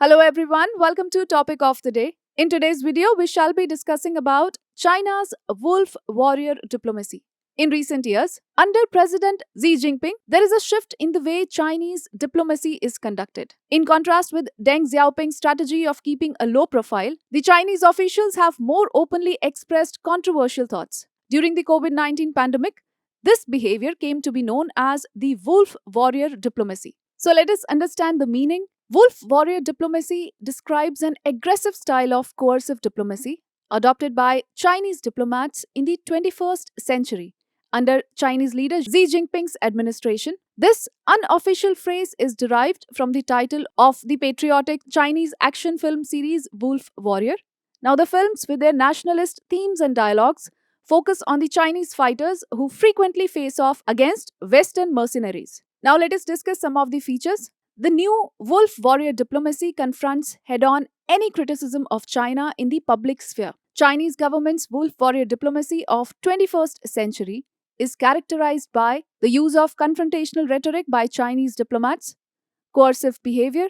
Hello everyone, welcome to Topic of the Day. In today's video, we shall be discussing about China's wolf warrior diplomacy. In recent years, under President Xi Jinping, there is a shift in the way Chinese diplomacy is conducted. In contrast with Deng Xiaoping's strategy of keeping a low profile, the Chinese officials have more openly expressed controversial thoughts. During the COVID-19 pandemic, this behavior came to be known as the wolf warrior diplomacy. So let us understand the meaning. Wolf warrior diplomacy describes an aggressive style of coercive diplomacy adopted by Chinese diplomats in the 21st century under Chinese leader Xi Jinping's administration. This unofficial phrase is derived from the title of the patriotic Chinese action film series Wolf Warrior. Now, the films, with their nationalist themes and dialogues, focus on the Chinese fighters who frequently face off against Western mercenaries. Now, let us discuss some of the features. The new wolf warrior diplomacy confronts head-on any criticism of China in the public sphere. Chinese government's wolf warrior diplomacy of 21st century is characterized by the use of confrontational rhetoric by Chinese diplomats, coercive behavior,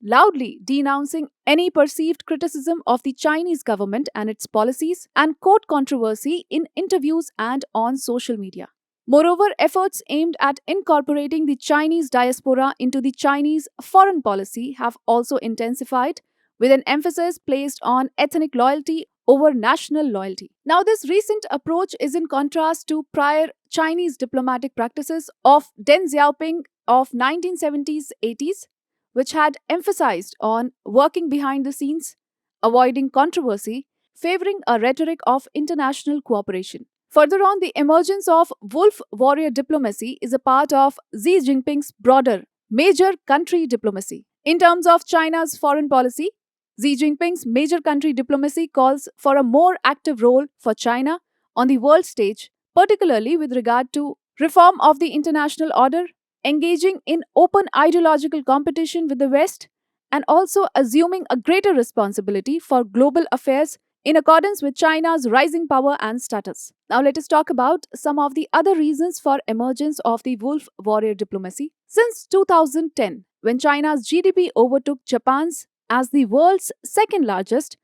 loudly denouncing any perceived criticism of the Chinese government and its policies, and court controversy in interviews and on social media. Moreover, efforts aimed at incorporating the Chinese diaspora into the Chinese foreign policy have also intensified, with an emphasis placed on ethnic loyalty over national loyalty. Now, this recent approach is in contrast to prior Chinese diplomatic practices of Deng Xiaoping of 1970s-80s, which had emphasized on working behind the scenes, avoiding controversy, favoring a rhetoric of international cooperation. Further on, the emergence of wolf warrior diplomacy is a part of Xi Jinping's broader major country diplomacy. In terms of China's foreign policy, Xi Jinping's major country diplomacy calls for a more active role for China on the world stage, particularly with regard to reform of the international order, engaging in open ideological competition with the West, and also assuming a greater responsibility for global affairs in accordance with China's rising power and status. Now let us talk about some of the other reasons for emergence of the wolf warrior diplomacy. Since 2010, when China's GDP overtook Japan's as the world's second largest,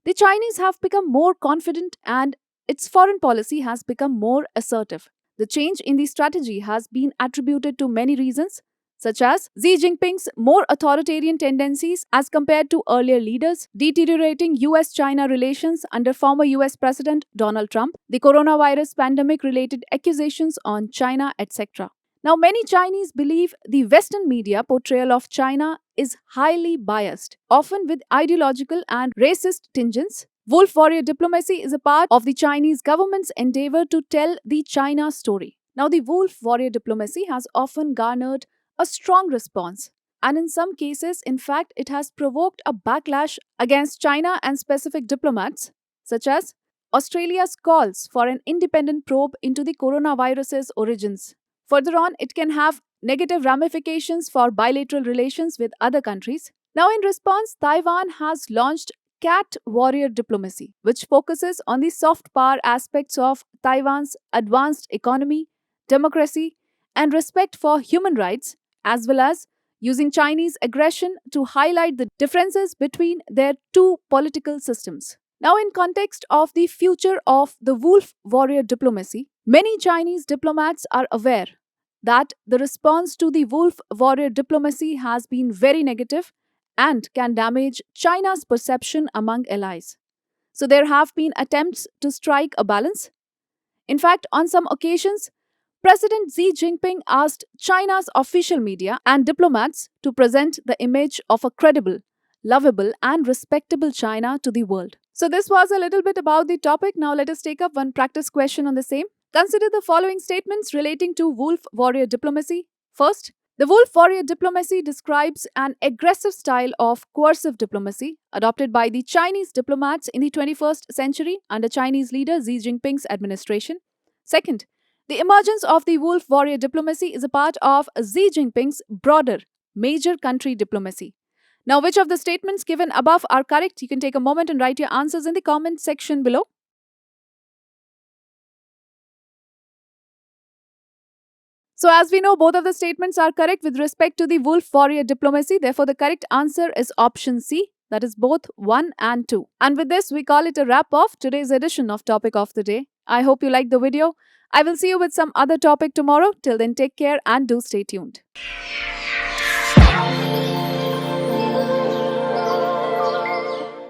the Chinese have become more confident and its foreign policy has become more assertive. The change in the strategy has been attributed to many reasons, such as Xi Jinping's more authoritarian tendencies as compared to earlier leaders, deteriorating US-China relations under former US President Donald Trump, the coronavirus pandemic-related accusations on China, etc. Now, many Chinese believe the Western media portrayal of China is highly biased, often with ideological and racist tinges. Wolf warrior diplomacy is a part of the Chinese government's endeavor to tell the China story. Now, the wolf warrior diplomacy has often garnered a strong response, and in some cases, in fact, it has provoked a backlash against China and specific diplomats, such as Australia's calls for an independent probe into the coronavirus's origins. Further on, it can have negative ramifications for bilateral relations with other countries. Now, in response, Taiwan has launched cat warrior diplomacy, which focuses on the soft power aspects of Taiwan's advanced economy, democracy, and respect for human rights, as well as using Chinese aggression to highlight the differences between their two political systems. Now, in context of the future of the wolf warrior diplomacy, many Chinese diplomats are aware that the response to the wolf warrior diplomacy has been very negative and can damage China's perception among allies. So, there have been attempts to strike a balance. In fact, on some occasions, President Xi Jinping asked China's official media and diplomats to present the image of a credible, lovable, and respectable China to the world. So, this was a little bit about the topic. Now, let us take up one practice question on the same. Consider the following statements relating to wolf warrior diplomacy. First, the wolf warrior diplomacy describes an aggressive style of coercive diplomacy adopted by the Chinese diplomats in the 21st century under Chinese leader Xi Jinping's administration. Second, the emergence of the wolf warrior diplomacy is a part of Xi Jinping's broader major country diplomacy. Now, which of the statements given above are correct? You can take a moment and write your answers in the comment section below. So, as we know, both of the statements are correct with respect to the wolf warrior diplomacy. Therefore, the correct answer is option C. That is both 1 and 2. And with this, we call it a wrap of today's edition of Topic of the Day. I hope you liked the video. I will see you with some other topic tomorrow. Till then, take care and do stay tuned.